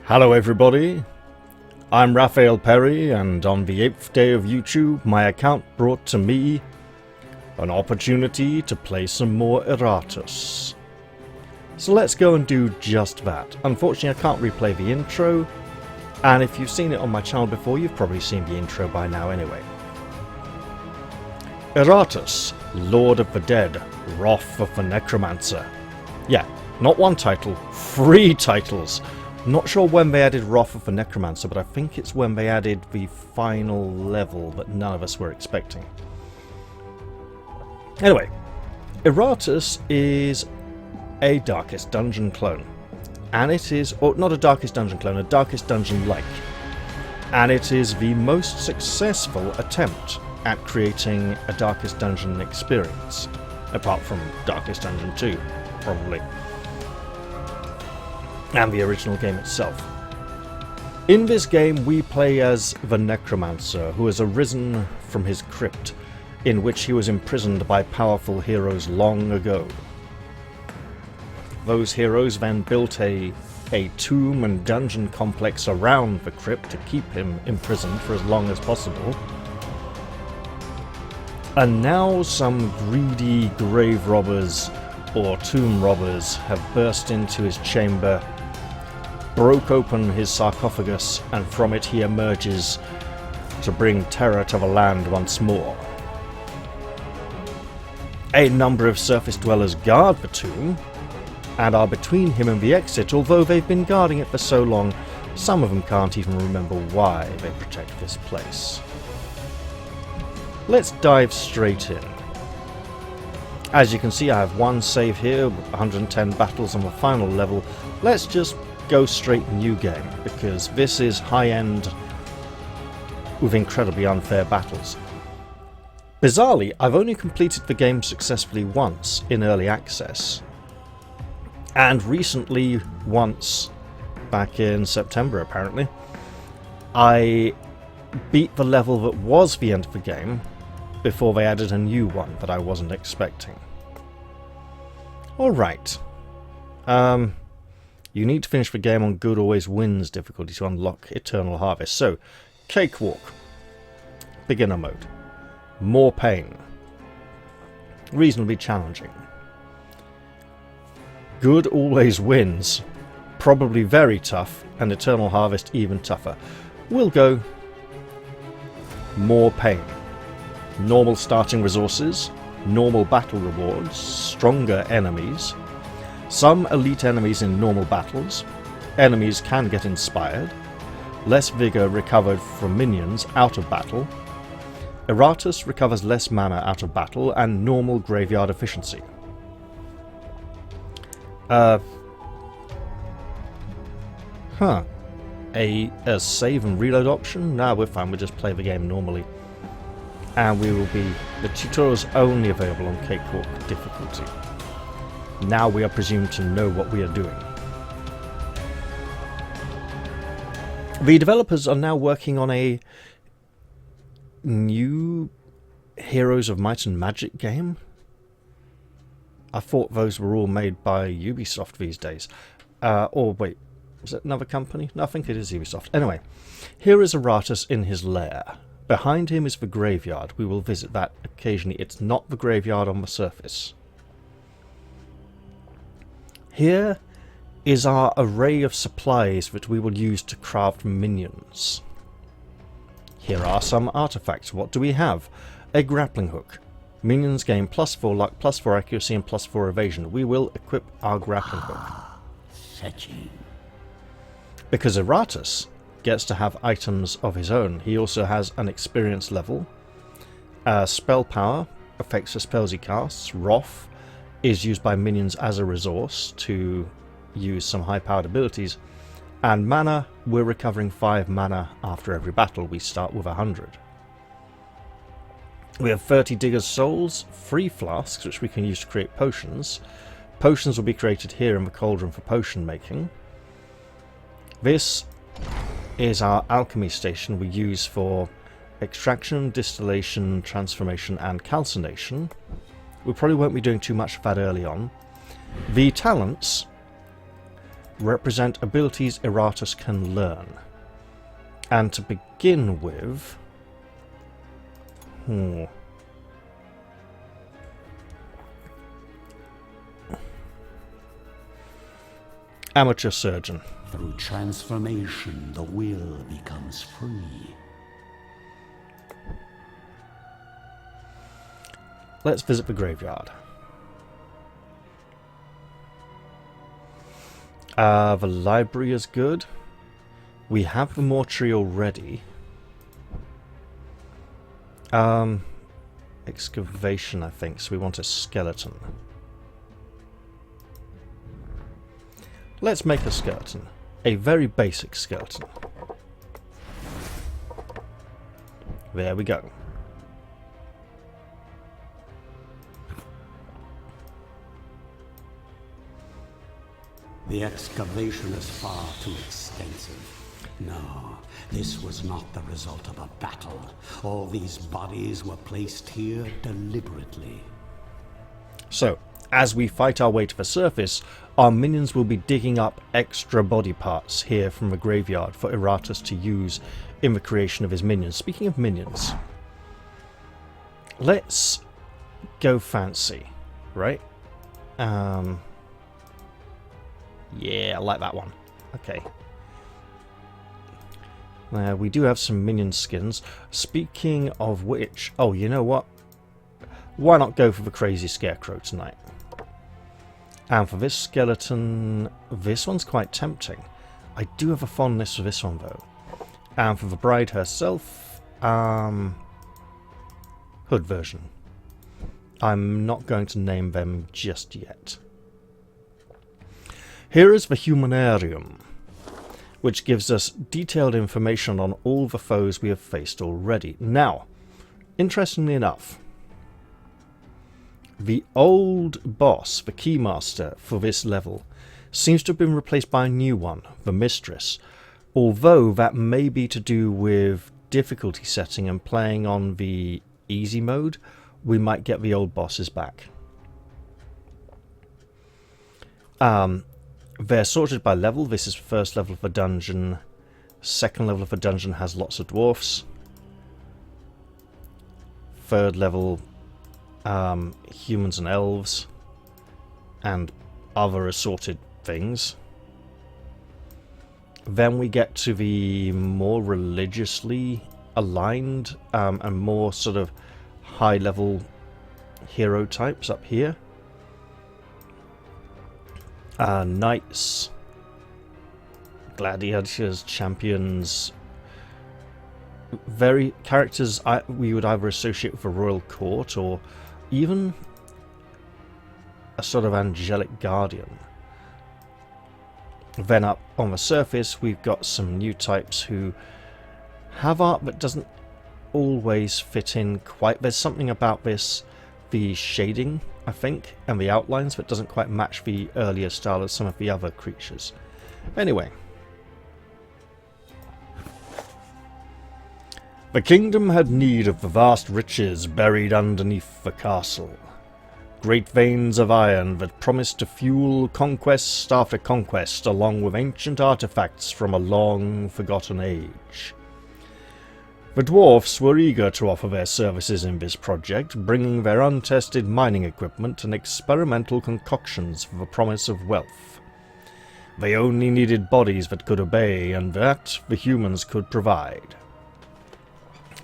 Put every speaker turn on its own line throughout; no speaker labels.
Hello everybody, I'm Raphael Perry, and on the 8th day of YouTube my account brought to me an opportunity to play some more Iratus. So let's go and do just that. Unfortunately I can't replay the intro, and if you've seen it on my channel before you've probably seen the intro by now anyway. Iratus, Lord of the Dead, Wrath of the Necromancer. Yeah, not one title, 3 titles! Not sure when they added Wrath of the Necromancer, but I think it's when they added the final level that none of us were expecting. Anyway, Iratus is a Darkest Dungeon clone. And it is, or not a Darkest Dungeon clone, a Darkest Dungeon-like. And it is the most successful attempt at creating a Darkest Dungeon experience. Apart from Darkest Dungeon 2, probably. And the original game itself. In this game we play as the Necromancer, who has arisen from his crypt, in which he was imprisoned by powerful heroes long ago. Those heroes then built a tomb and dungeon complex around the crypt to keep him imprisoned for as long as possible. And now some greedy grave robbers or tomb robbers have burst into his chamber, broke open his sarcophagus, and from it he emerges to bring terror to the land once more. A number of surface dwellers guard the tomb, and are between him and the exit, although they've been guarding it for so long, some of them can't even remember why they protect this place. Let's dive straight in. As you can see, I have one save here, 110 battles on the final level. Let's just go straight new game, because this is high-end with incredibly unfair battles. Bizarrely, I've only completed the game successfully once in early access, and recently once back in September apparently. I beat the level that was the end of the game before they added a new one that I wasn't expecting. Alright. You need to finish the game on Good Always Wins difficulty to unlock Eternal Harvest. So, Cakewalk. Beginner mode. More pain. Reasonably challenging. Good Always Wins. Probably very tough, and Eternal Harvest even tougher. We'll go More Pain. Normal starting resources, normal battle rewards, stronger enemies, some elite enemies in normal battles, enemies can get inspired, less vigor recovered from minions out of battle, Iratus recovers less mana out of battle, and normal graveyard efficiency. A save and reload option? Nah, we're fine, we'll just play the game normally. And we will be, the tutorial's only available on Cakewalk difficulty. Now we are presumed to know what we are doing. The developers are now working on a new Heroes of Might and Magic game. I thought those were all made by Ubisoft these days. Or wait, was it another company? No, I think it is Ubisoft. Anyway, here is Iratus in his lair. Behind him is the graveyard. We will visit that occasionally. It's not the graveyard on the surface. Here is our array of supplies that we will use to craft minions. Here are some artifacts. What do we have? A grappling hook. Minions gain +4 luck, +4 accuracy, and +4 evasion. We will equip our grappling hook. Because Iratus gets to have items of his own, he also has an experience level. Spell power affects the spells he casts. Wrath is used by minions as a resource to use some high-powered abilities. And mana, we're recovering 5 mana after every battle. We start with 100. We have 30 Digger's Souls, 3 flasks which we can use to create potions. Potions will be created here in the cauldron for potion making. This is our alchemy station we use for extraction, distillation, transformation and calcination. We probably won't be doing too much of that early on. The talents represent abilities Iratus can learn. And to begin with... Amateur surgeon.
Through transformation, the will becomes free.
Let's visit the graveyard. The library is good. We have the mortuary already. Excavation, I think, so we want a skeleton. Let's make a skeleton. A very basic skeleton. There we go.
The excavation is far too extensive. No, this was not the result of a battle. All these bodies were placed here deliberately.
So, as we fight our way to the surface, our minions will be digging up extra body parts here from the graveyard for Iratus to use in the creation of his minions. Speaking of minions, let's go fancy, right? Yeah, I like that one. Okay. We do have some minion skins. Speaking of which... Oh, you know what? Why not go for the crazy scarecrow tonight? And for this skeleton... This one's quite tempting. I do have a fondness for this one, though. And for the bride herself... Hood version. I'm not going to name them just yet. Here is the Humanarium, which gives us detailed information on all the foes we have faced already. Now, interestingly enough, the old boss, the Keymaster for this level, seems to have been replaced by a new one, the Mistress, although that may be to do with difficulty setting and playing on the easy mode, we might get the old bosses back. They're sorted by level. This is the first level of the dungeon. Second level of the dungeon has lots of dwarfs. Third level, humans and elves. And other assorted things. Then we get to the more religiously aligned and more sort of high level hero types up here. Knights, gladiators, champions, very characters we would either associate with a royal court or even a sort of angelic guardian. Then up on the surface we've got some new types who have art that doesn't always fit in quite. There's something about this, the shading, I think, and the outlines that doesn't quite match the earlier style of some of the other creatures. Anyway. The kingdom had need of the vast riches buried underneath the castle. Great veins of iron that promised to fuel conquest after conquest, along with ancient artifacts from a long forgotten age. The dwarfs were eager to offer their services in this project, bringing their untested mining equipment and experimental concoctions for the promise of wealth. They only needed bodies that could obey, and that the humans could provide.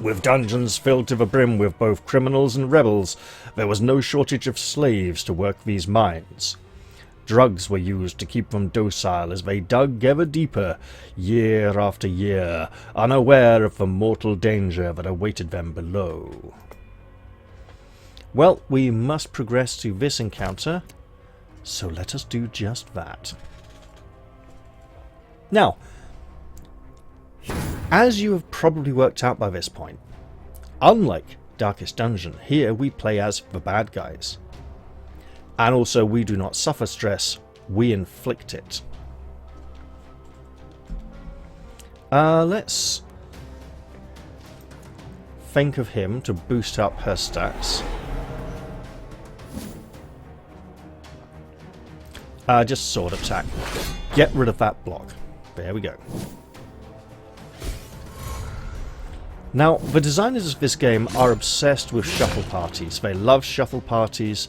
With dungeons filled to the brim with both criminals and rebels, there was no shortage of slaves to work these mines. Drugs were used to keep them docile as they dug ever deeper, year after year, unaware of the mortal danger that awaited them below. Well, we must progress to this encounter, so let us do just that. Now, as you have probably worked out by this point, unlike Darkest Dungeon, here we play as the bad guys. And also, we do not suffer stress, we inflict it. Let's think of him to boost up her stats. Just sword attack. Get rid of that block. There we go. Now, the designers of this game are obsessed with shuffle parties. They love shuffle parties.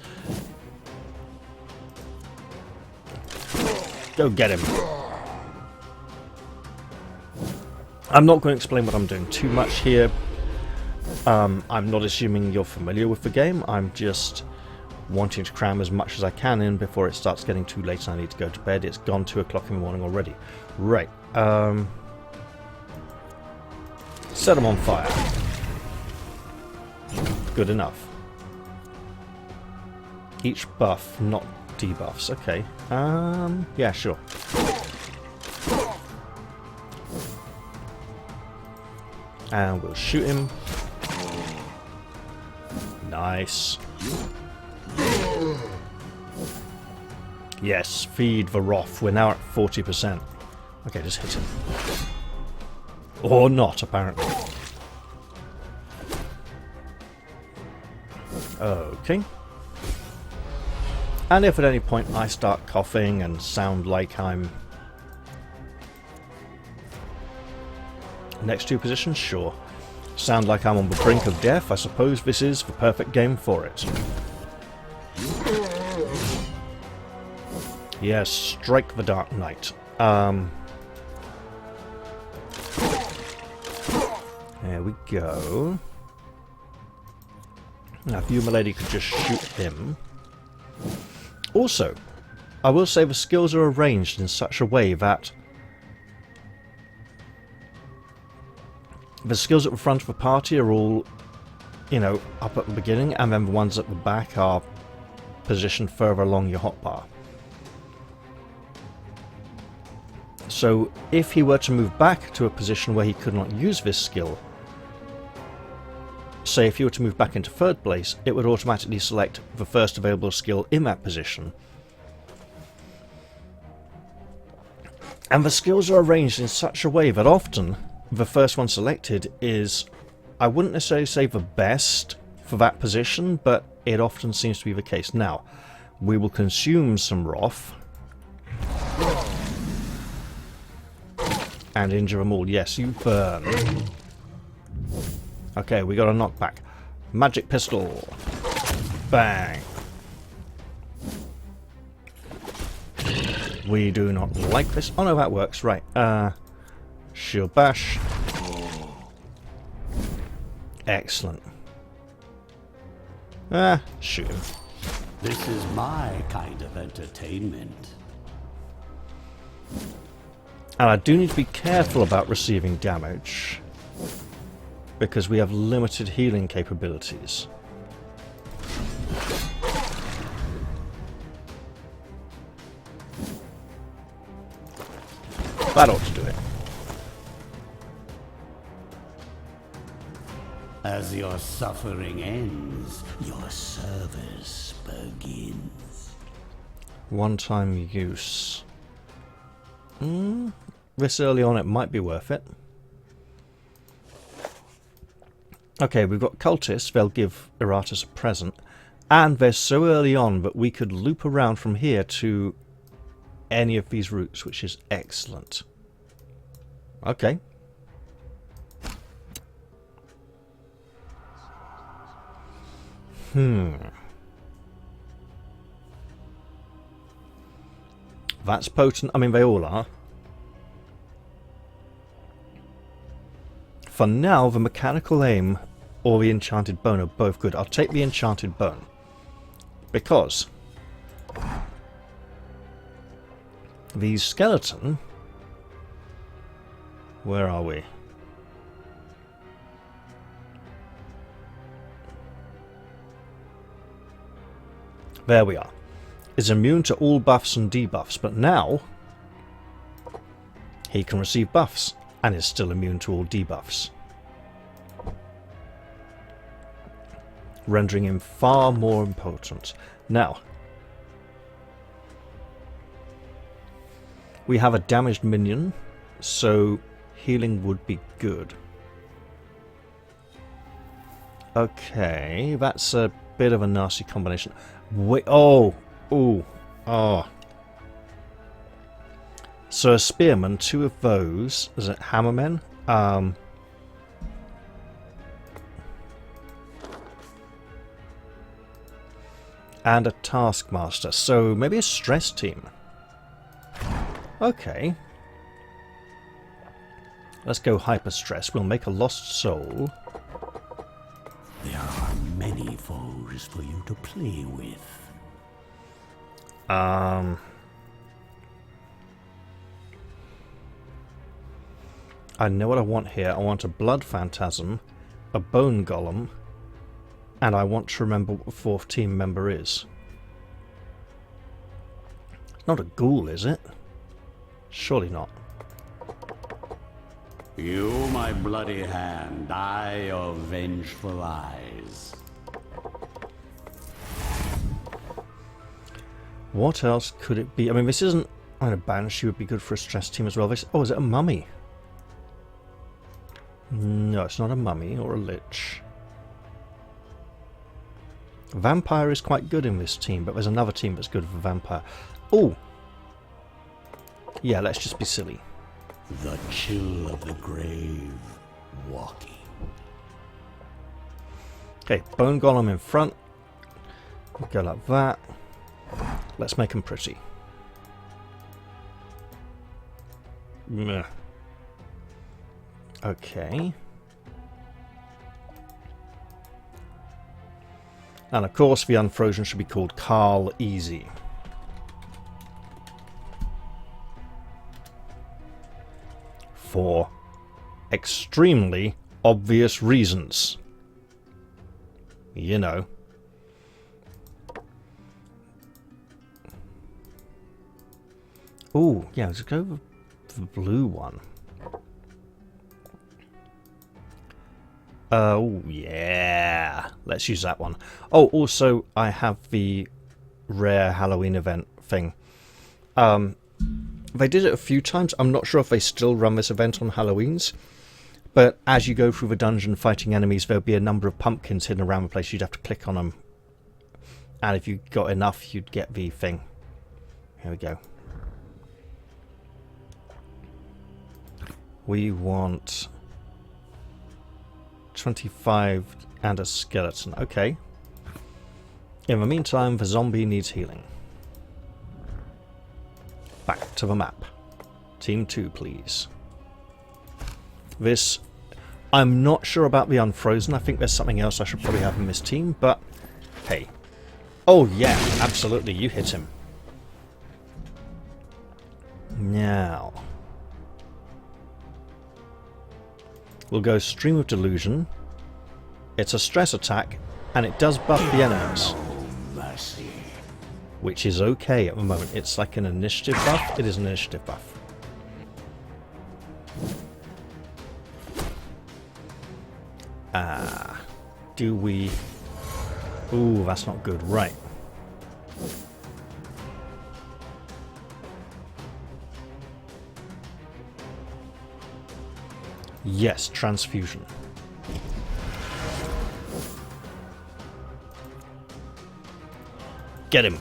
Go get him. I'm not going to explain what I'm doing too much here. I'm not assuming you're familiar with the game. I'm just wanting to cram as much as I can in before it starts getting too late and I need to go to bed. It's gone 2 o'clock in the morning already. Right. Set them on fire. Good enough. Each buff, not debuffs. Okay. Yeah, sure. And we'll shoot him. Nice. Yes, feed the Wrath. We're now at 40%. Okay, just hit him. Or not, apparently. Okay. And if at any point I start coughing and sound like I'm next to position, sure. Sound like I'm on the brink of death, I suppose this is the perfect game for it. Yes, strike the Dark Knight. There we go. Now, if you, milady, could just shoot him. Also, I will say the skills are arranged in such a way that the skills at the front of the party are all, you know, up at the beginning, and then the ones at the back are positioned further along your hotbar. So, if he were to move back to a position where he could not use this skill, say if you were to move back into 3rd place, it would automatically select the first available skill in that position. And the skills are arranged in such a way that often the first one selected is, I wouldn't necessarily say the best for that position, but it often seems to be the case. Now, we will consume some Wrath. And injure them all. Yes, you burn. Okay, we got a knockback. Magic pistol. Bang. We do not like this. Oh no, that works. Right. Shield bash. Excellent. Shoot him.
This is my kind of entertainment.
And I do need to be careful about receiving damage, because we have limited healing capabilities. That ought to do it.
As your suffering ends, your service begins.
One-time use. This early on it might be worth it. Okay, we've got cultists. They'll give Iratus a present. And they're so early on that we could loop around from here to any of these routes, which is excellent. Okay. That's potent. I mean, they all are. For now, the mechanical aim or the enchanted bone are both good. I'll take the enchanted bone, because the skeleton... Where are we? There we are. Is immune to all buffs and debuffs, but now he can receive buffs and is still immune to all debuffs, rendering him far more impotent. Now, we have a damaged minion, so healing would be good. Okay, that's a bit of a nasty combination. Wait, oh. So a spearman, 2 of those. Is it hammermen? And a taskmaster. So maybe a stress team. Okay. Let's go hyper stress. We'll make a lost soul.
There are many foes for you to play with.
I know what I want here. I want a blood phantasm, a bone golem, and I want to remember what the 4th team member is. It's not a ghoul, is it? Surely not.
You, my bloody hand, I your vengeful eyes.
What else could it be? I mean, this isn't... I mean, a banshee would be good for a stress team as well. This... Oh, is it a mummy? No, it's not a mummy or a lich. Vampire is quite good in this team, but there's another team that's good for vampire. Oh! Yeah, let's just be silly.
The chill of the grave, walking.
Okay, bone golem in front. We'll go like that. Let's make them pretty. Meh. Okay. And of course the Unfrozen should be called Carl Easy. For extremely obvious reasons. You know. Ooh, yeah, let's go with the blue one. Oh, yeah. Let's use that one. Oh, also, I have the rare Halloween event thing. They did it a few times. I'm not sure if they still run this event on Halloweens. But as you go through the dungeon fighting enemies, there'll be a number of pumpkins hidden around the place. You'd have to click on them. And if you got enough, you'd get the thing. Here we go. We want 25 and a skeleton. Okay. In the meantime, the zombie needs healing. Back to the map. Team 2, please. This... I'm not sure about the Unfrozen. I think there's something else I should probably have in this team, but... Hey. Oh, yeah, absolutely. You hit him. Now... We'll go Stream of Delusion. It's a stress attack, and it does buff the enemies.
Mercy.
Which is okay at the moment. It's like an initiative buff. It is an initiative buff. Do we... Ooh, that's not good. Right. Yes, transfusion. Get him.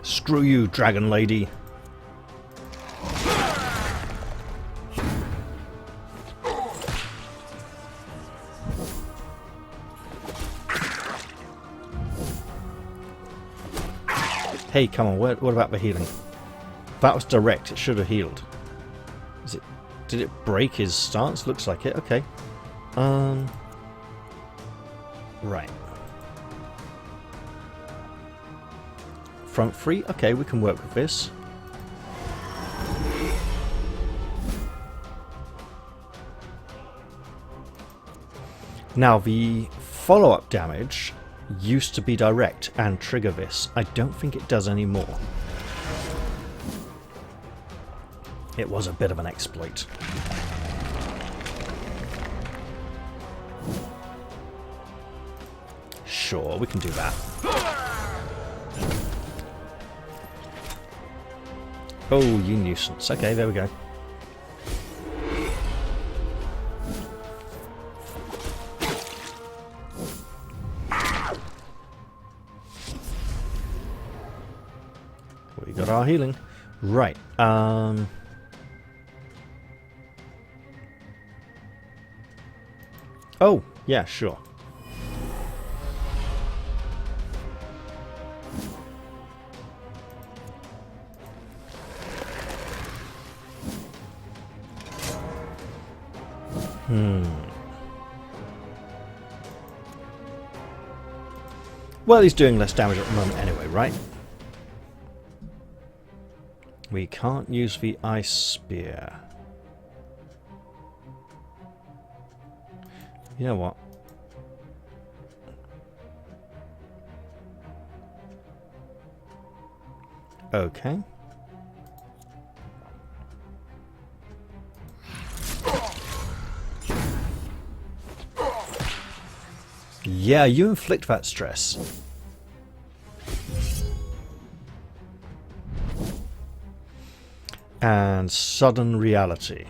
Screw you, dragon lady. Hey, come on, what about the healing? That was direct, it should have healed. Is it? Did it break his stance? Looks like it, okay. Right. Front free? Okay, we can work with this. Now, the follow-up damage used to be direct and trigger this. I don't think it does anymore. It was a bit of an exploit. Sure, we can do that. Oh, you nuisance. Okay, there we go. We got our healing. Right. Oh, yeah, sure. Well, he's doing less damage at the moment anyway, right? We can't use the ice spear. You know what? Okay. Yeah, you inflict that stress. And sudden reality,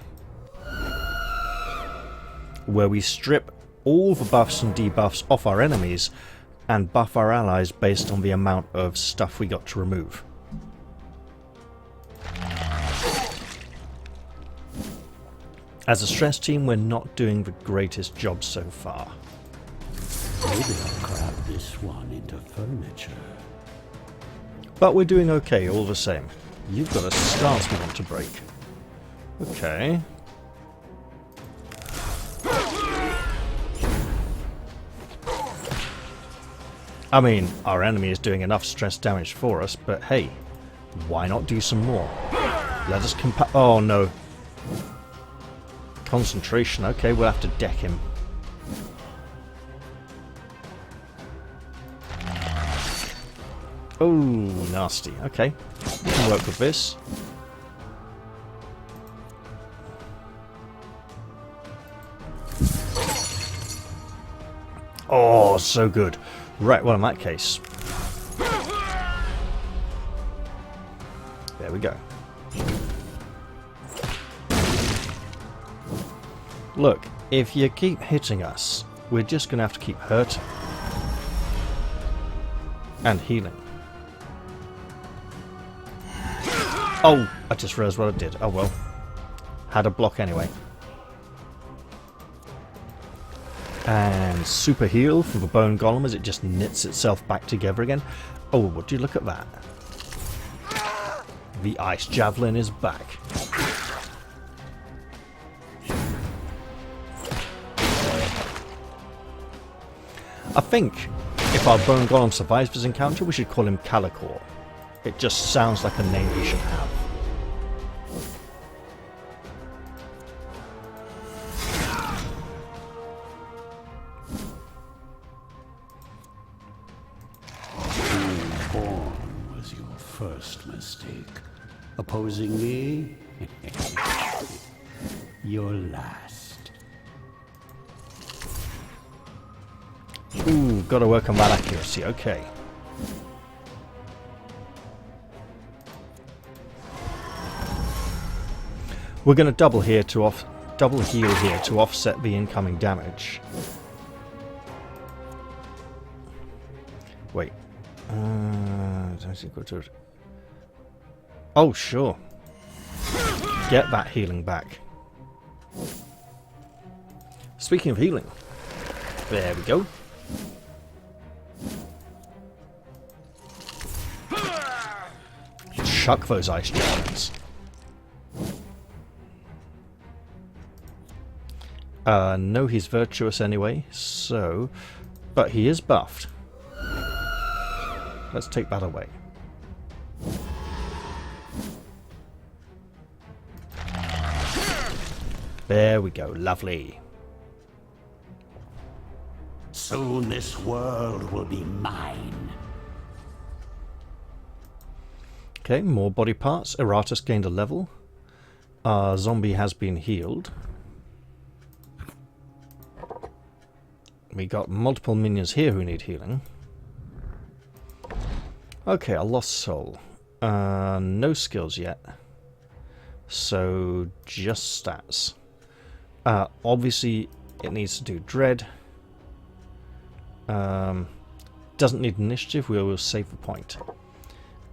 where we strip all the buffs and debuffs off our enemies and buff our allies based on the amount of stuff we got to remove. As a stress team, we're not doing the greatest job so far.
Maybe I'll crab this one into furniture.
But we're doing okay all the same. You've got a stance we want to break. Okay. I mean, our enemy is doing enough stress damage for us, but hey, why not do some more? Let us oh no. Concentration, okay, we'll have to deck him. Oh, nasty. Okay, we can work with this. Oh, so good. Right, well, in that case. There we go. Look, if you keep hitting us, we're just going to have to keep hurting. And healing. Oh, I just realised what I did. Oh well. Had a block anyway. And super heal for the bone golem as it just knits itself back together again. Oh, would you look at that? The ice javelin is back. I think if our bone golem survives this encounter, we should call him Calicor. It just sounds like a name he should have.
Being born was your first mistake. Opposing me? Your last.
Ooh, gotta work on that accuracy, okay. We're going to double heal here to offset the incoming damage. Wait. Oh, sure. Get that healing back. Speaking of healing. There we go. Chuck those ice giants. No, he's virtuous anyway, so... But he is buffed. Let's take that away. There we go, lovely.
Soon this world will be mine.
Okay, more body parts. Iratus gained a level. Our zombie has been healed. We got multiple minions here who need healing. Okay, a lost soul. No skills yet. So, just stats. Obviously, it needs to do dread. Doesn't need initiative, we will save the point.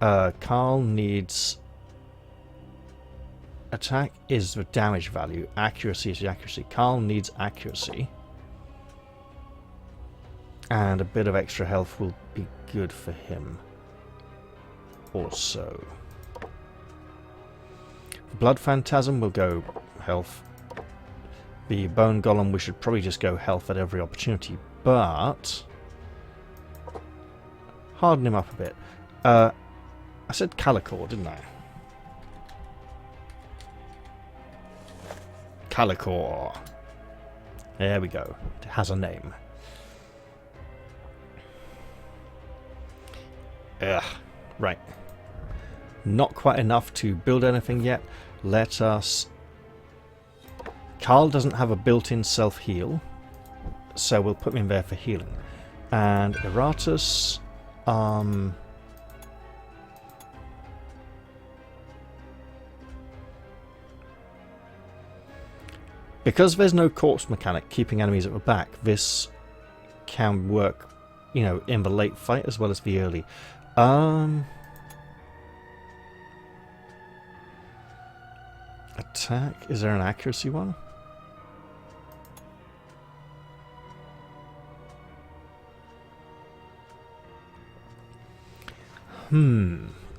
Carl needs... Attack is the damage value. Accuracy is the accuracy. Carl needs accuracy. And a bit of extra health will be good for him. Also. The Blood Phantasm will go health. The Bone Golem, we should probably just go health at every opportunity. But... harden him up a bit. I said Calicor, didn't I? Calicor. There we go. It has a name. Ugh. Right. Not quite enough to build anything yet. Let us... Carl doesn't have a built-in self-heal, so we'll put him in there for healing. And Iratus... because there's no corpse mechanic keeping enemies at the back, this can work, you know, in the late fight as well as the early. Attack? Is there an accuracy one? I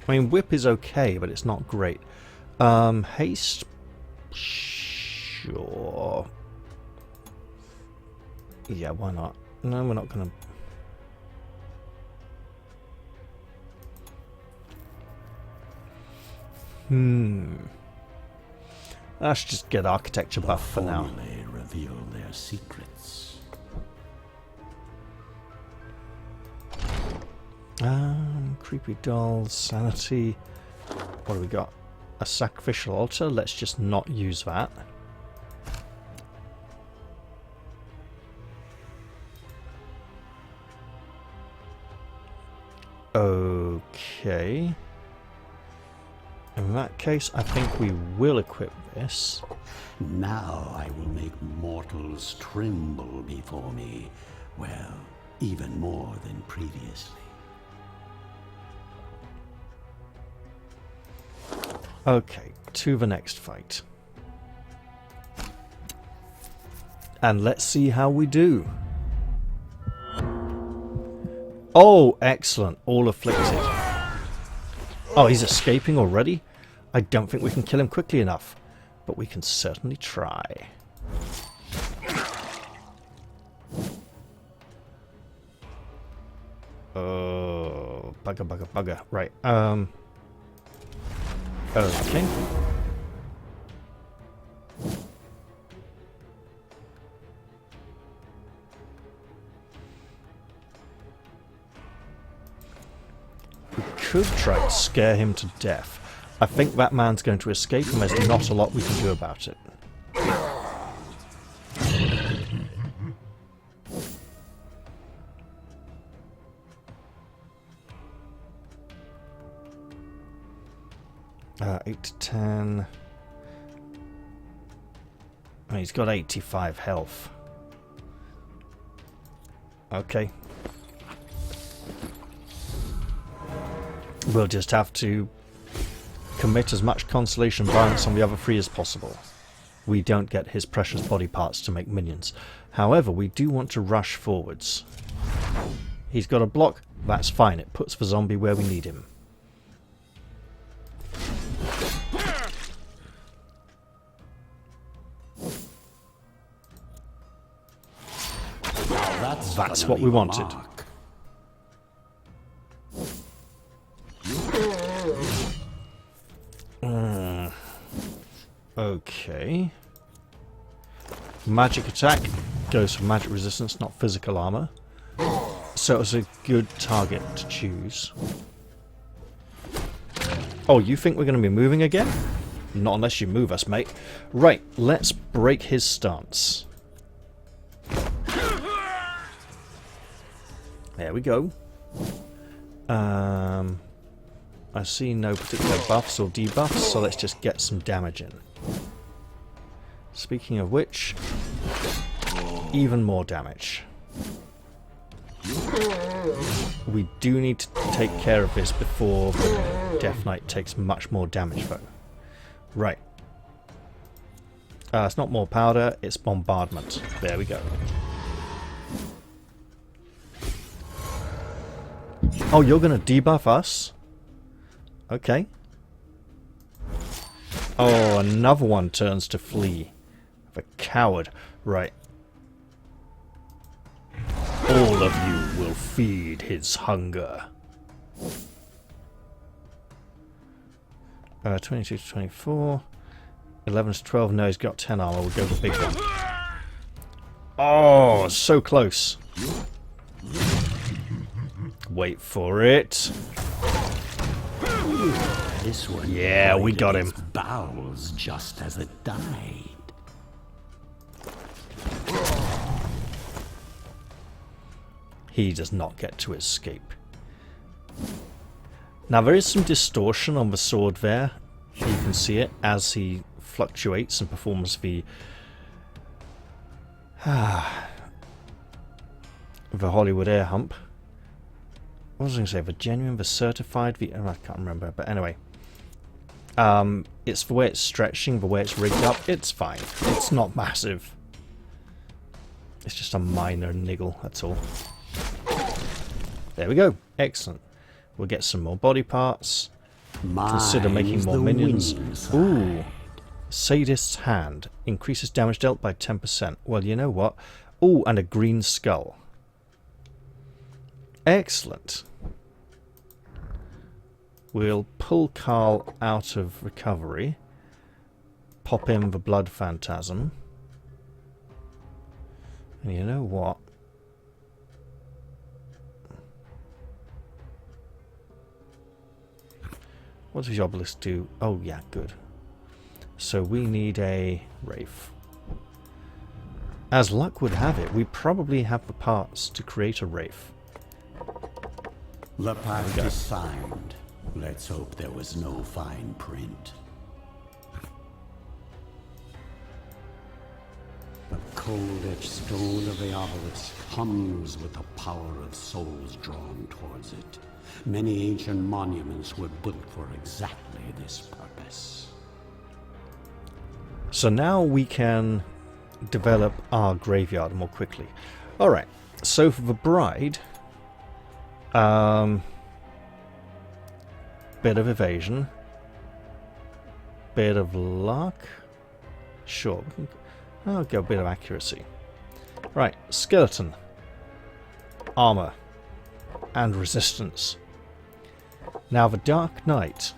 mean, whip is okay, but it's not great. Haste? Sure. Yeah, why not? No, we're not gonna... Let's just get architecture buff for now.
Reveal their secrets.
Creepy dolls, sanity. What do we got? A sacrificial altar. Let's just not use that. Okay. In that case, I think we will equip this.
Now I will make mortals tremble before me. Well, even more than previously.
Okay, to the next fight. And let's see how we do. Oh, excellent. All afflicted. Oh, he's escaping already? I don't think we can kill him quickly enough. But we can certainly try. Oh, bugger. Right, okay. We could try to scare him to death. I think that man's going to escape and there's not a lot we can do about it. Uh, 8 to 10. Oh, he's got 85 health. Okay. We'll just have to commit as much constellation violence on the other three as possible. We don't get his precious body parts to make minions. However, we do want to rush forwards. He's got a block. That's fine. It puts the zombie where we need him. That's what we wanted. Okay. Magic attack goes for magic resistance, not physical armor. So it's a good target to choose. Oh, you think we're going to be moving again? Not unless you move us, mate. Right, let's break his stance. There we go. I see no particular buffs or debuffs, so let's just get some damage in. Speaking of which, even more damage. We do need to take care of this before the Death Knight takes much more damage though. Right. It's not more powder, it's bombardment. There we go. Oh, you're going to debuff us? Okay. Oh, another one turns to flee. The coward. Right. All of you will feed his hunger. 22 to 24. 11 to 12. No, he's got 10 armor. We'll go with the big one. Oh, so close. Wait for it.
This one,
yeah, we got him.
Bowels just as it died.
He does not get to escape. Now there is some distortion on the sword there. You can see it as he fluctuates and performs the Hollywood air hump. What was I going to say? The genuine, the certified, I can't remember. But anyway, it's the way it's stretching, the way it's rigged up. It's fine. It's not massive. It's just a minor niggle. That's all. There we go. Excellent. We'll get some more body parts. Consider making more minions. Ooh. Sadist's Hand. Increases damage dealt by 10%. Well, you know what? Ooh, and a green skull. Excellent. We'll pull Carl out of recovery. Pop in the Blood Phantasm. And you know what? What does the obelisk do? Oh yeah, good. So we need a Wraith. As luck would have it, we probably have the parts to create a Wraith.
The pact is signed. Let's hope there was no fine print. The cold-edged stone of the obelisk hums with the power of souls drawn towards it. Many ancient monuments were built for exactly this purpose.
So now we can develop our graveyard more quickly. Alright, so for the bride, bit of evasion, bit of luck, sure, I'll go a bit of accuracy. Right, skeleton, armor, and resistance. Now the Dark Knight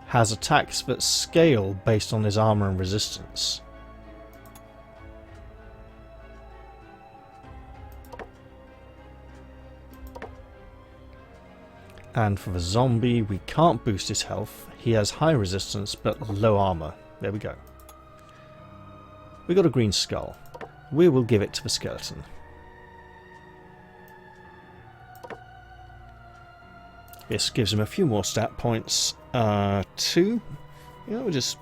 has attacks that scale based on his armor and resistance. And for the zombie, we can't boost his health. He has high resistance but low armor. There we go. We got a green skull. We will give it to the skeleton. This gives him a few more stat points. 2. You know, we'll just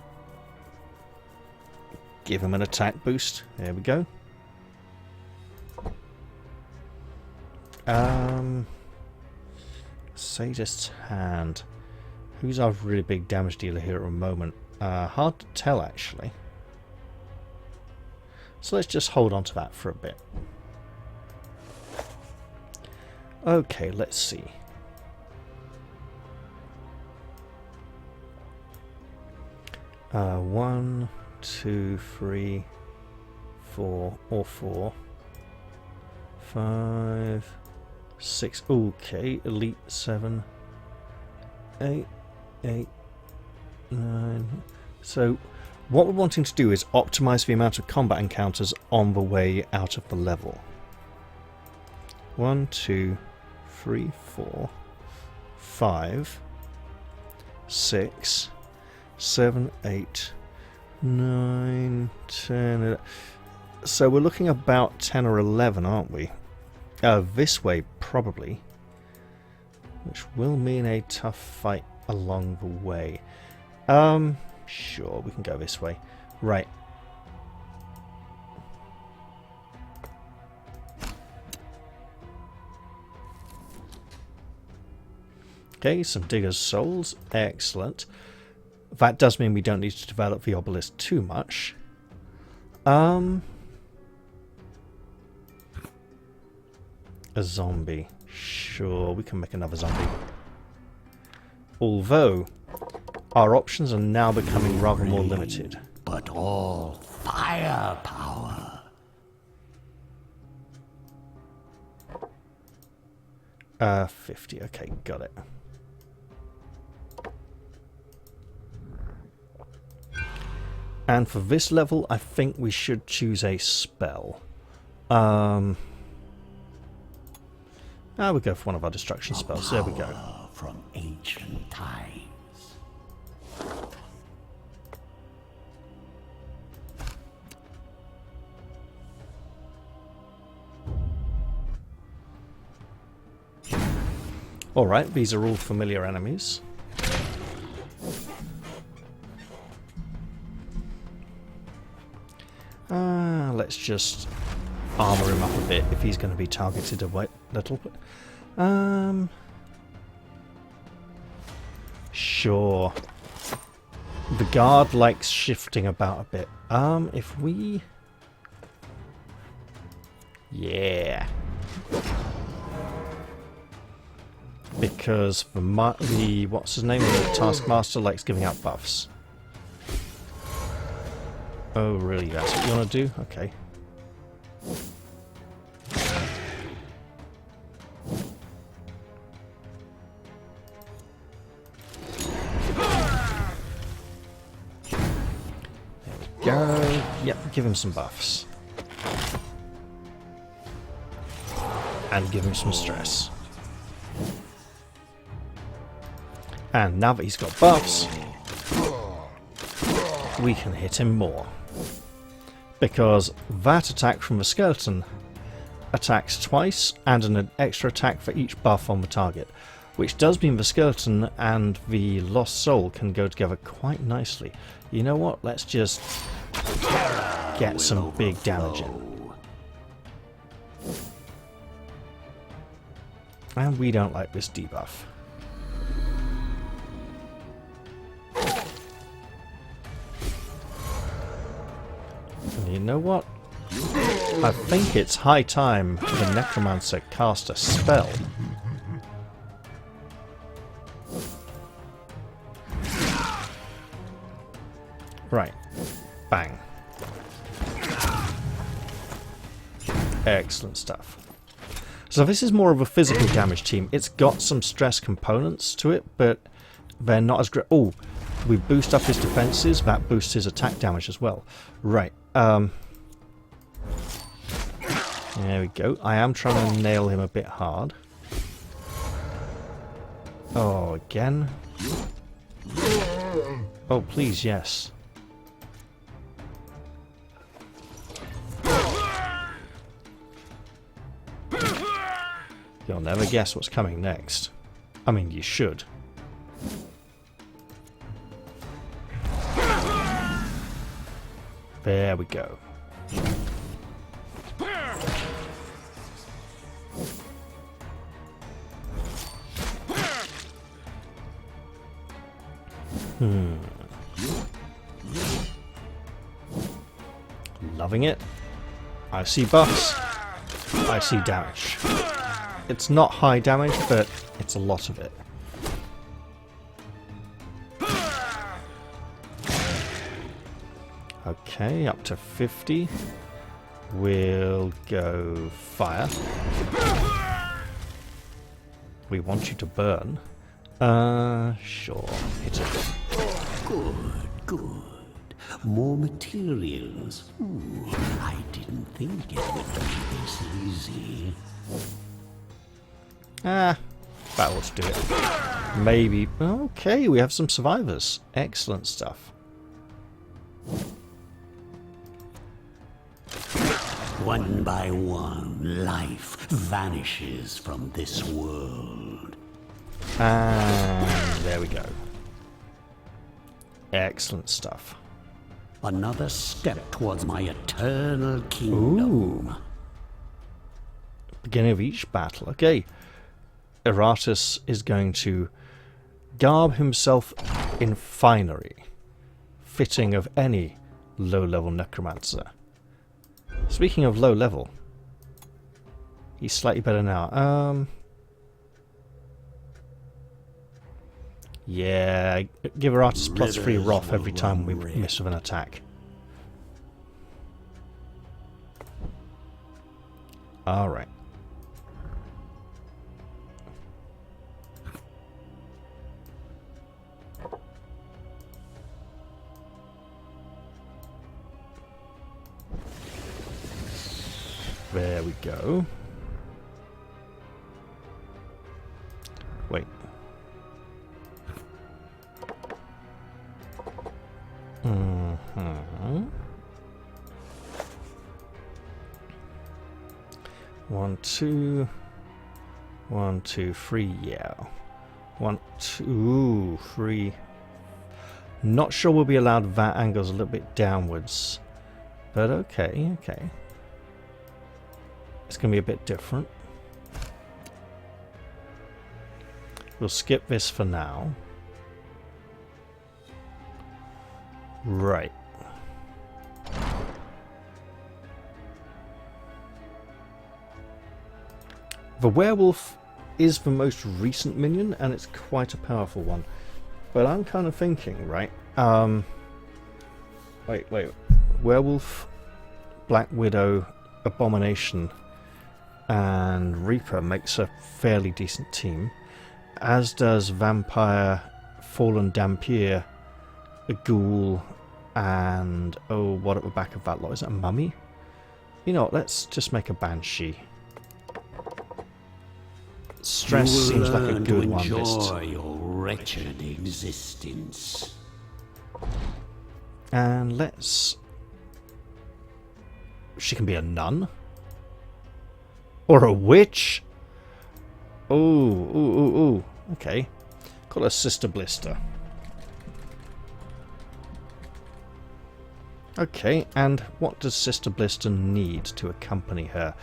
give him an attack boost. There we go. Sadist's Hand. Who's our really big damage dealer here at the moment? Hard to tell, actually. So let's just hold on to that for a bit. Okay, let's see. One, 2, 3, 4, or 4, 5, 6. Okay, elite 7, 8, 9. So what we're wanting to do is optimize the amount of combat encounters on the way out of the level. 1, 2, 3, 4, 5, 6, 7, 8, 9, 10. 11. So we're looking about 10 or 11, aren't we? This way, probably. Which will mean a tough fight along the way. Sure, we can go this way. Right. Okay, some Digger's Souls. Excellent. That does mean we don't need to develop the obelisk too much. A zombie. Sure, we can make another zombie. Although, our options are now becoming rather more limited.
But all firepower.
50. Okay, got it. And for this level, I think we should choose a spell. We'll go for one of our destruction spells. There we go.
From ancient times.
Alright, these are all familiar enemies. Let's just armor him up a bit if he's going to be targeted a little bit. Sure. The guard likes shifting about a bit. If we... Yeah. Because the what's his name? The Taskmaster likes giving out buffs. Oh, really? That's what you want to do? Okay. There we go. Yep, give him some buffs. And give him some stress. And now that he's got buffs, we can hit him more. Because that attack from the skeleton attacks twice and an extra attack for each buff on the target. Which does mean the skeleton and the lost soul can go together quite nicely. You know what? Let's just get some big damage in. And we don't like this debuff. And you know what? I think it's high time the Necromancer cast a spell. Right. Bang. Excellent stuff. So this is more of a physical damage team. It's got some stress components to it, but they're not as great. Oh, we boost up his defenses. That boosts his attack damage as well. Right. There we go. I am trying to nail him a bit hard. Oh, again. Oh, please, yes. You'll never guess what's coming next. I mean, you should. There we go. Loving it. I see buffs. I see damage. It's not high damage, but it's a lot of it. Okay, up to 50. We'll go fire. We want you to burn. Sure. Hit it.
Good, good. More materials. I didn't think it would be this easy.
That ought to do it. Maybe. Okay, we have some survivors. Excellent stuff.
One by one, life vanishes from this world.
And there we go. Excellent stuff.
Another step towards my eternal kingdom.
Ooh. Beginning of each battle. Okay. Iratus is going to garb himself in finery, fitting of any low-level necromancer. Speaking of low-level, he's slightly better now. Yeah, give Iratus +3 Wrath every time we miss with an attack. Alright. There we go. Wait. One, two, 1, 2, 3, yeah. 1, 2, 3. Not sure we'll be allowed that angles a little bit downwards. But okay, okay. It's going to be a bit different. We'll skip this for now. Right. The werewolf is the most recent minion, and it's quite a powerful one. But I'm kind of thinking, right? Wait. Werewolf, Black Widow, Abomination, and Reaper makes a fairly decent team. As does Vampire, Fallen Dampier, a Ghoul, and oh, what at the back of that lot? Is it a Mummy? You know what? Let's just make a Banshee. Stress seems like a good one.
Enjoy your wretched existence.
And let's... She can be a nun? Or a witch? Ooh. Okay. Call her Sister Blister. Okay, and what does Sister Blister need to accompany her?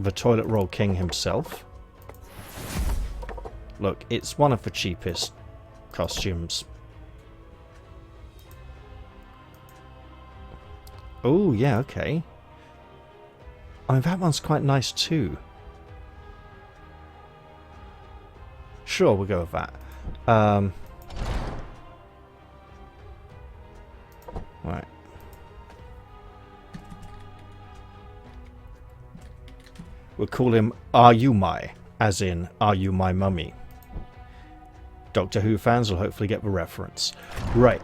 The Toilet Roll King himself. Look, it's one of the cheapest costumes. Oh, yeah, okay. I mean, that one's quite nice too. Sure, we'll go with that. Right. We'll call him Are You My, as in Are You My Mummy? Doctor Who fans will hopefully get the reference. Right,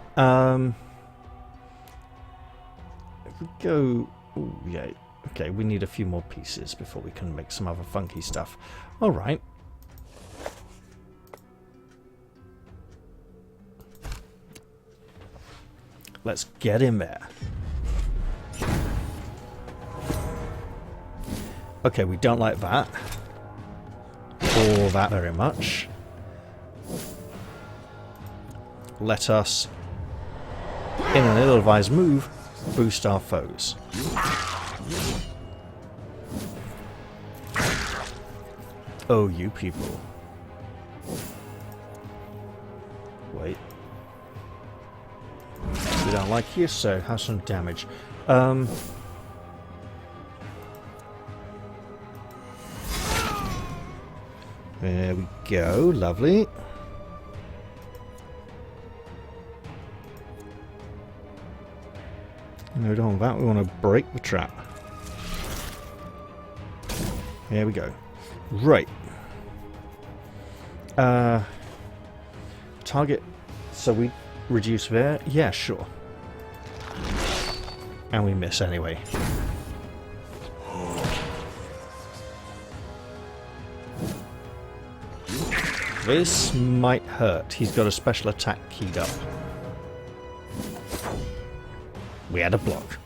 if we go... Ooh, yeah, okay, we need a few more pieces before we can make some other funky stuff. Alright. Let's get in there. Okay, we don't like that. Or that very much. Let us, in an ill-advised move, boost our foes. Oh, you people. Wait. We don't like you, so have some damage. There we go, lovely. No, we don't want that, we want to break the trap. There we go. Right. Target, so we reduce there? Yeah, sure. And we miss anyway. This might hurt. He's got a special attack keyed up. We had a block.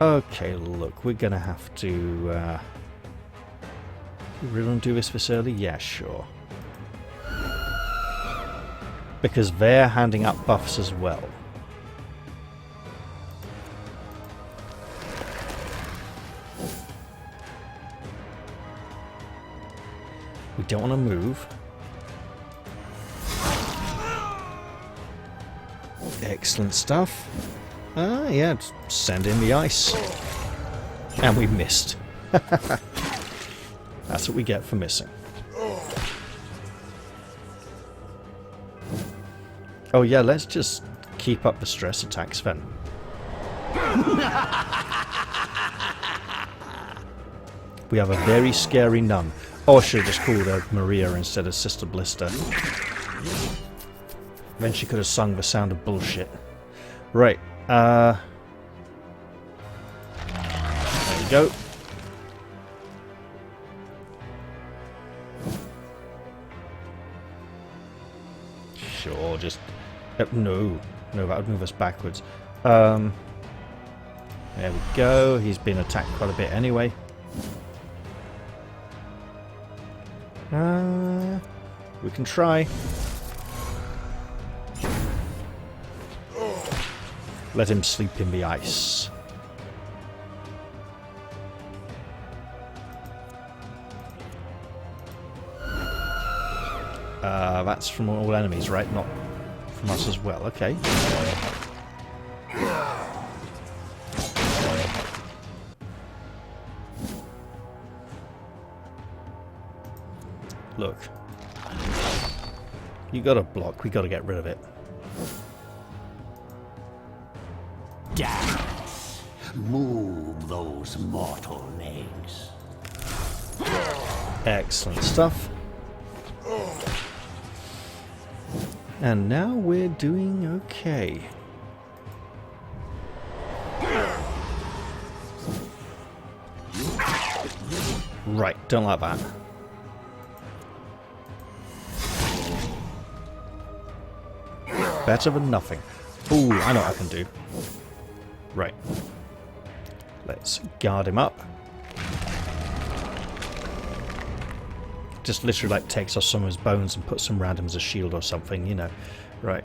Okay, look, we're gonna have to... we really want to do this early? Yeah, sure. Because they're handing out buffs as well. We don't want to move. Excellent stuff. Yeah, just send in the ice. And we missed. That's what we get for missing. Oh yeah, let's just keep up the stress attacks then. We have a very scary nun. Oh, I should have just called her Maria instead of Sister Blister. Then she could have sung The Sound of Bullshit. Right, there you go. Sure, just... no, that would move us backwards. There we go. He's been attacked quite a bit anyway. We can try. Let him sleep in the ice. That's from all enemies, right? Not from us as well. Okay. Look. You gotta block. We gotta get rid of it.
Dance. Move those mortal legs.
Excellent stuff. And now we're doing okay. Right, don't like that. Better than nothing. Ooh, I know what I can do. Right. Let's guard him up. Just literally like takes off some of his bones and puts them around him as a shield or something, you know. Right.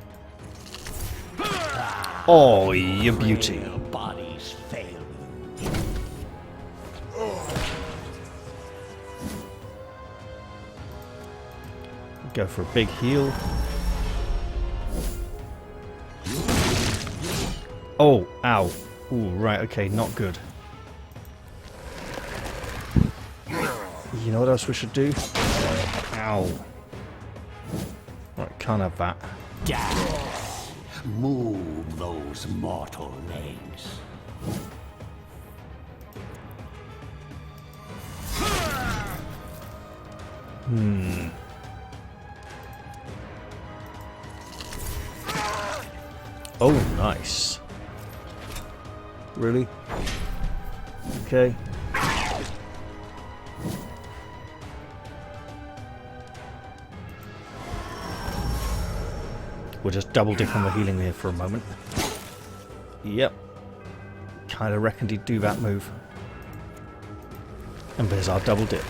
Oh, you beauty.
Bodies fail you.
Go for a big heal. Oh, ow. Ooh, right, okay, not good. You know what else we should do? Ow. Right, can't have that.
Dance. Move those mortal legs.
Oh, nice. Really? Okay. We'll just double dip on the healing here for a moment. Yep. Kinda reckoned he'd do that move. And there's our double dip.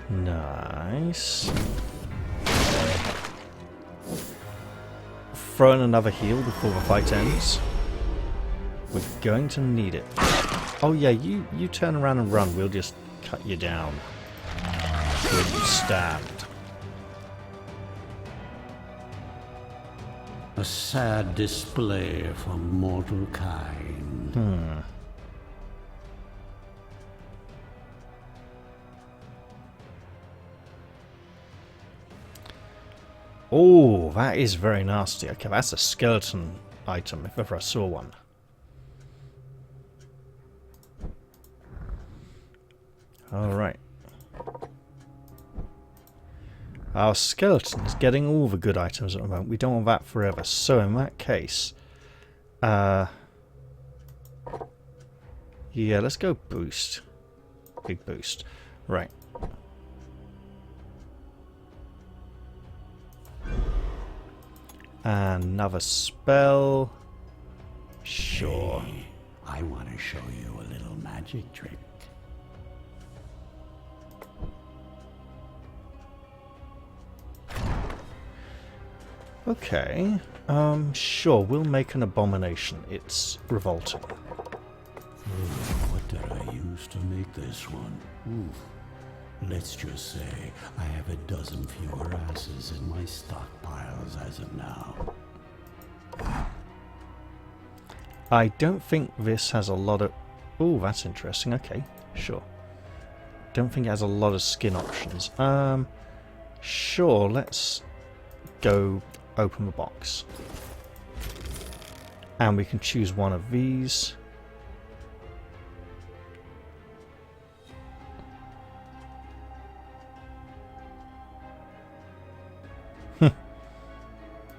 Nice. Throw in another heal before the fight ends. We're going to need it. Oh yeah, you turn around and run. We'll just cut you down. Where you stand.
A sad display for mortal kind.
Oh, that is very nasty. Okay, that's a skeleton item, if ever I saw one. Alright. Our skeleton is getting all the good items at the moment. We don't want that forever. So in that case... yeah, let's go boost. Big boost. Right. Another spell. Sure.
Hey, I want to show you a little magic trick.
Okay. Sure, we'll make an abomination. It's revolting.
What did I use to make this one? Let's just say I have a dozen fewer asses in my stockpiles as of now.
I don't think this has a lot of... Oh, that's interesting. Okay, sure. Don't think it has a lot of skin options. Sure, let's go open the box. And we can choose one of these.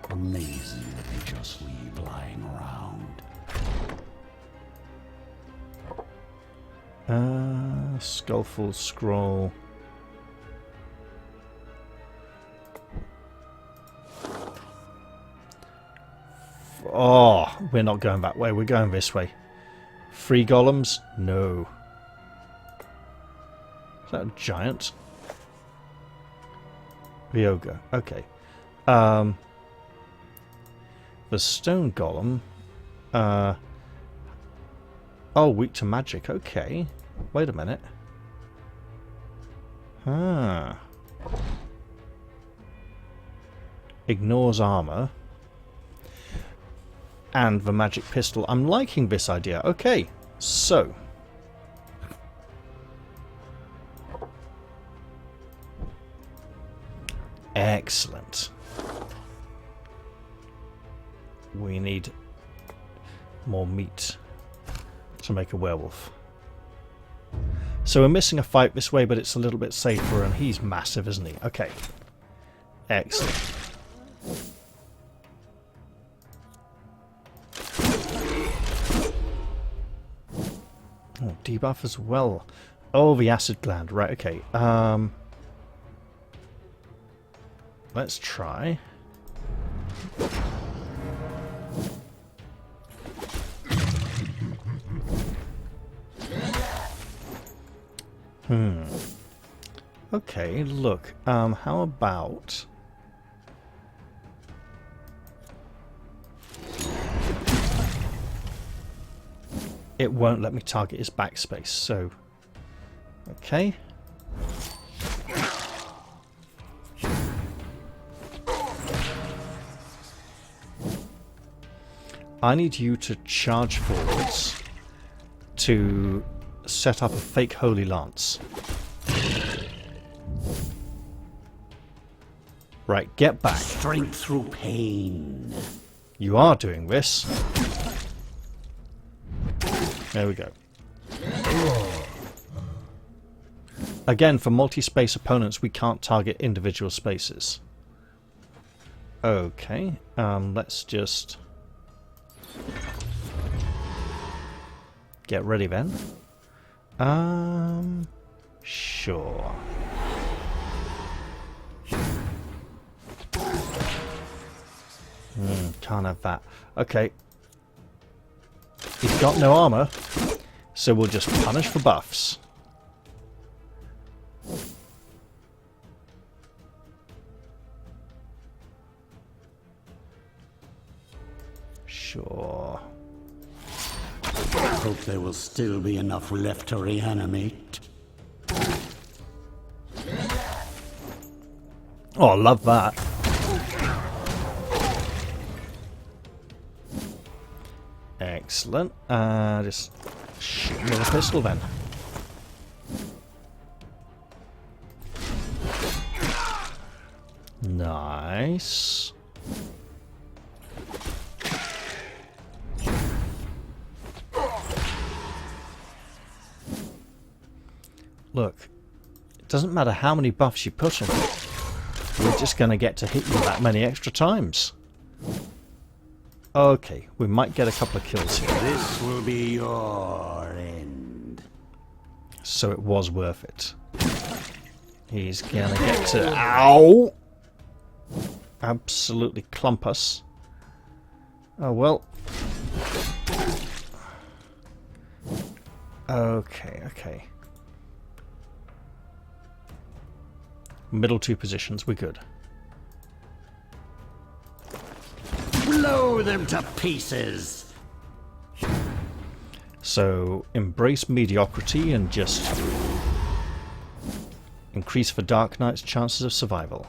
Amazing what they just leave lying around.
Skullful scroll. Oh, we're not going that way. We're going this way. 3 golems? No. Is that a giant? The ogre. Okay. The stone golem. Oh, weak to magic. Okay. Wait a minute. Ignores armor. And the magic pistol. I'm liking this idea. Okay, so. Excellent. We need more meat to make a werewolf. So we're missing a fight this way, but it's a little bit safer, and he's massive, isn't he? Okay. Excellent. Oh, debuff as well. Oh, the acid gland. Right, okay. Let's try. Okay, look. How about... It won't let me target his backspace, so... Okay. I need you to charge forwards to set up a fake Holy Lance. Right, get back.
Strength through pain.
You are doing this. There we go. Again, for multi-space opponents, we can't target individual spaces. Okay, let's just get ready then. Sure. Can't have that. Okay. He's got no armor, so we'll just punish for buffs. Sure.
Hope there will still be enough left to reanimate.
Oh, I love that. Excellent. Just shoot him with a pistol then. Nice. Look, it doesn't matter how many buffs you put on it. We're just going to get to hit you that many extra times. Okay, we might get a couple of kills here.
This will be your end.
So it was worth it. He's gonna get to... Ow! Absolutely clump us. Oh well. Okay, okay. Middle two positions, we're good.
Blow them to pieces!
So, embrace mediocrity and just increase the Dark Knight's chances of survival.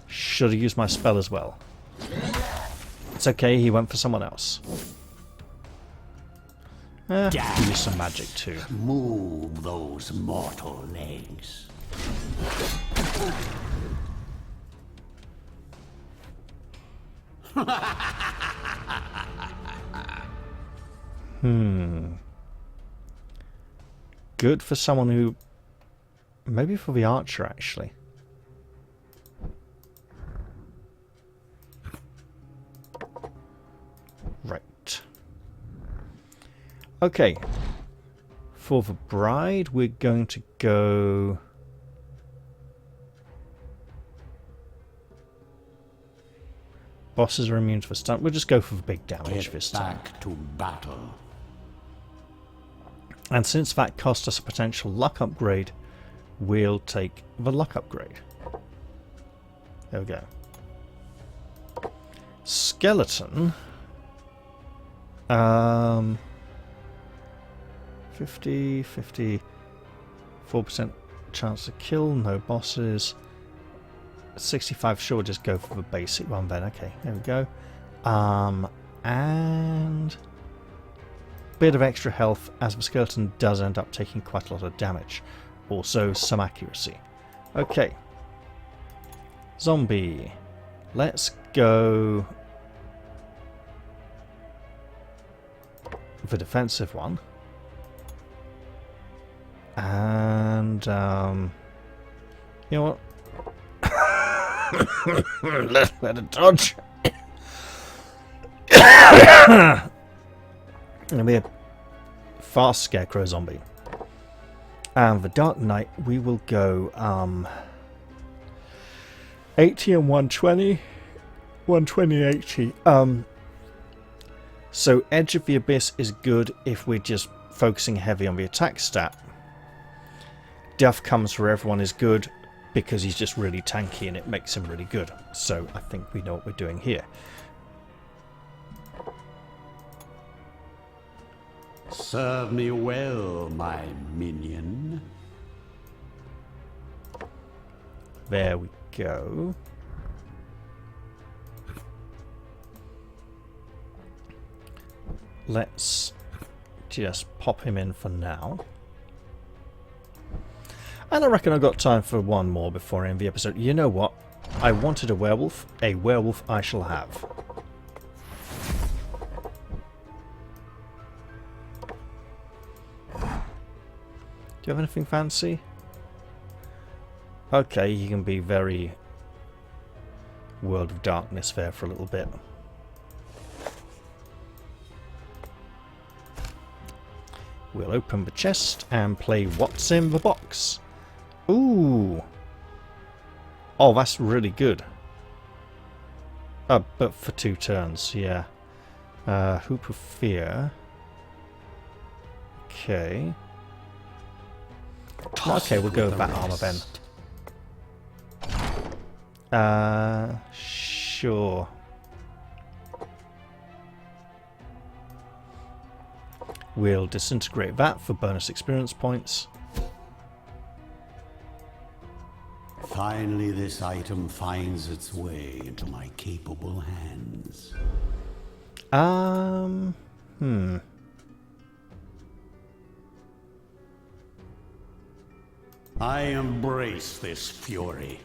Should have used my spell as well. It's okay, he went for someone else. Use some magic too.
Move those mortal legs.
Good for someone who... Maybe for the archer, actually. Right. Okay. For the bride, we're going to go... Bosses are immune to the stun. We'll just go for the big damage this time.
Back to battle.
And since that cost us a potential luck upgrade, we'll take the luck upgrade. There we go. Skeleton. 54% chance to kill, no bosses. 65, sure, just go for the basic one then. Okay, there we go. And bit of extra health as the skeleton does end up taking quite a lot of damage. Also some accuracy. Okay. Zombie. Let's go the defensive one. And you know what? Let it dodge. It'll be a fast scarecrow zombie. And the Dark Knight, we will go 80 and 120. 120, 80. So Edge of the Abyss is good if we're just focusing heavy on the attack stat. Death Comes for Everyone is good because he's just really tanky and it makes him really good. So I think we know what we're doing here.
Serve me well, my minion.
There we go. Let's just pop him in for now. And I reckon I've got time for one more before I end the episode. You know what? I wanted a werewolf. A werewolf I shall have. Do you have anything fancy? Okay, you can be very World of Darkness there for a little bit. We'll open the chest and play What's in the Box. Ooh. Oh, that's really good. But for 2 turns, yeah. Hoop of Fear. Okay. Okay, we'll go with that armor then. Sure. We'll disintegrate that for bonus experience points.
Finally, this item finds its way into my capable hands. I embrace this fury.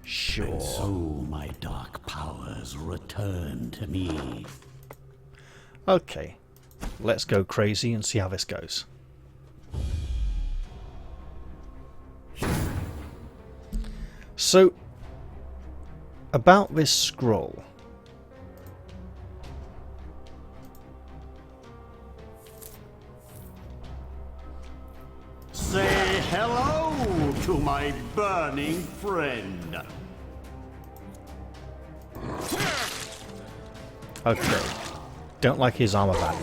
Sure.
And so my dark powers return to me.
Okay. Let's go crazy and see how this goes. So, about this scroll.
Say hello to my burning friend.
Okay. Don't like his armor value.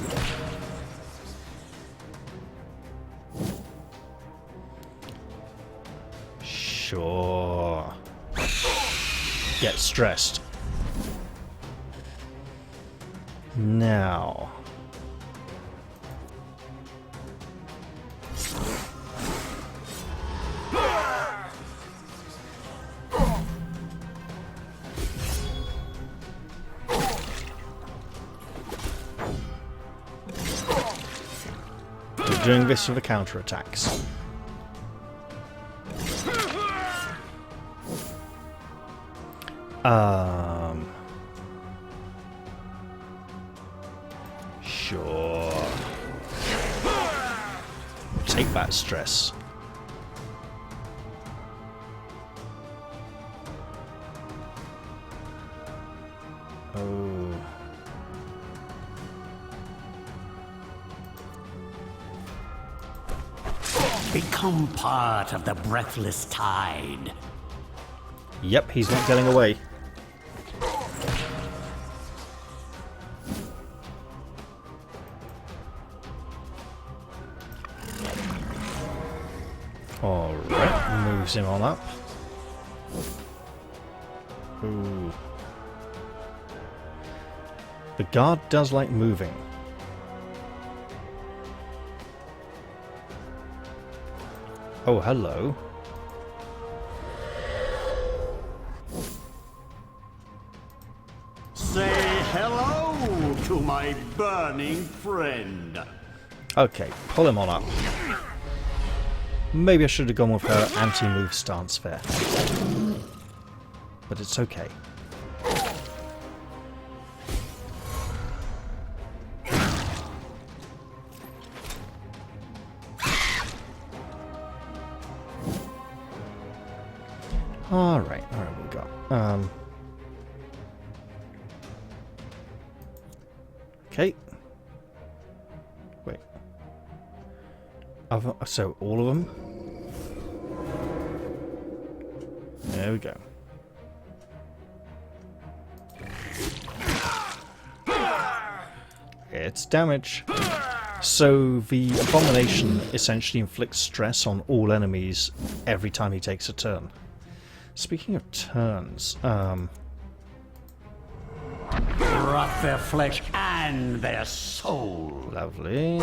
Sure. get stressed. Now... we're doing this for the counterattacks. Sure. Take that stress. Oh.
Become part of the breathless tide.
Yep, he's not getting away. Alright, moves him on up. Ooh. The guard does like moving. Oh, hello.
Say hello to my burning friend.
Okay, pull him on up. Maybe I should have gone with her anti-move stance there. But it's okay. Alright, alright, we got. Okay. Wait. So, all of them? There we go. It's damage. So, the Abomination essentially inflicts stress on all enemies every time he takes a turn. Speaking of turns,
Rot their flesh and their soul.
Lovely.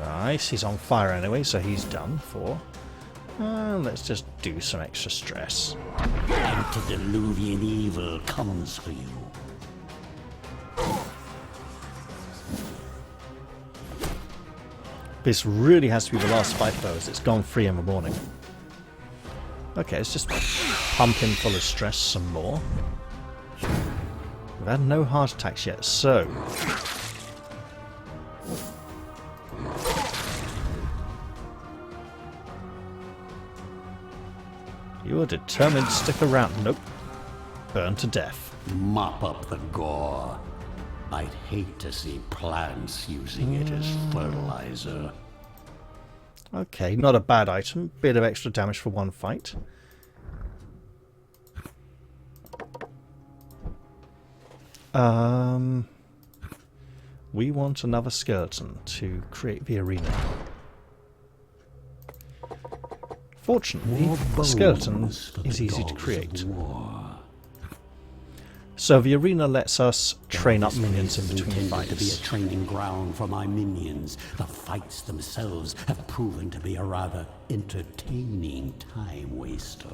Nice, he's on fire anyway, so he's done for. Let's just do some extra stress.
Antediluvian evil comes for you.
This really has to be the last fight though, as it's gone 3 in the morning. Okay, let's just pump him full of stress some more. We've had no heart attacks yet, so... You're determined to stick around. Nope. Burn to death.
Mop up the gore. I'd hate to see plants using it as fertilizer.
Okay, not a bad item. Bit of extra damage for one fight. We want another skeleton to create the arena. Fortunately, the skeleton is easy to create. So the arena lets us train up minions in between fights.
To be a training ground for my minions, the fights themselves have proven to be a rather entertaining time waster.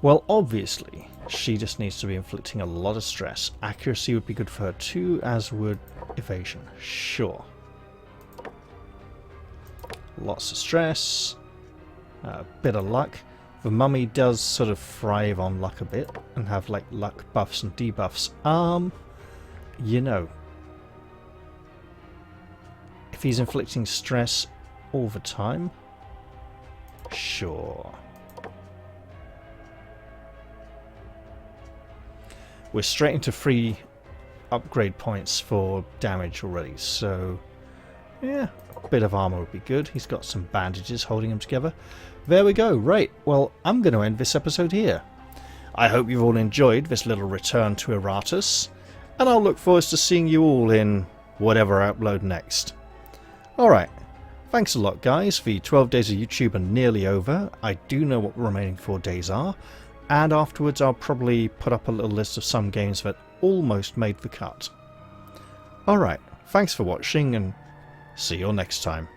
Well, obviously, she just needs to be inflicting a lot of stress. Accuracy would be good for her too, as would evasion. Sure. Lots of stress. A bit of luck. The mummy does sort of thrive on luck a bit and have like luck buffs and debuffs. You know, if he's inflicting stress all the time, Sure. We're straight into free upgrade points for damage already, so yeah, a bit of armor would be good. He's got some bandages holding him together. There we go. Right, well, I'm going to end this episode here. I hope you've all enjoyed this little return to Iratus, and I'll look forward to seeing you all in whatever I upload next. Alright, thanks a lot guys. The 12 days of YouTube are nearly over. I do know what the remaining 4 days are, and afterwards I'll probably put up a little list of some games that almost made the cut. Alright, thanks for watching, and see you all next time.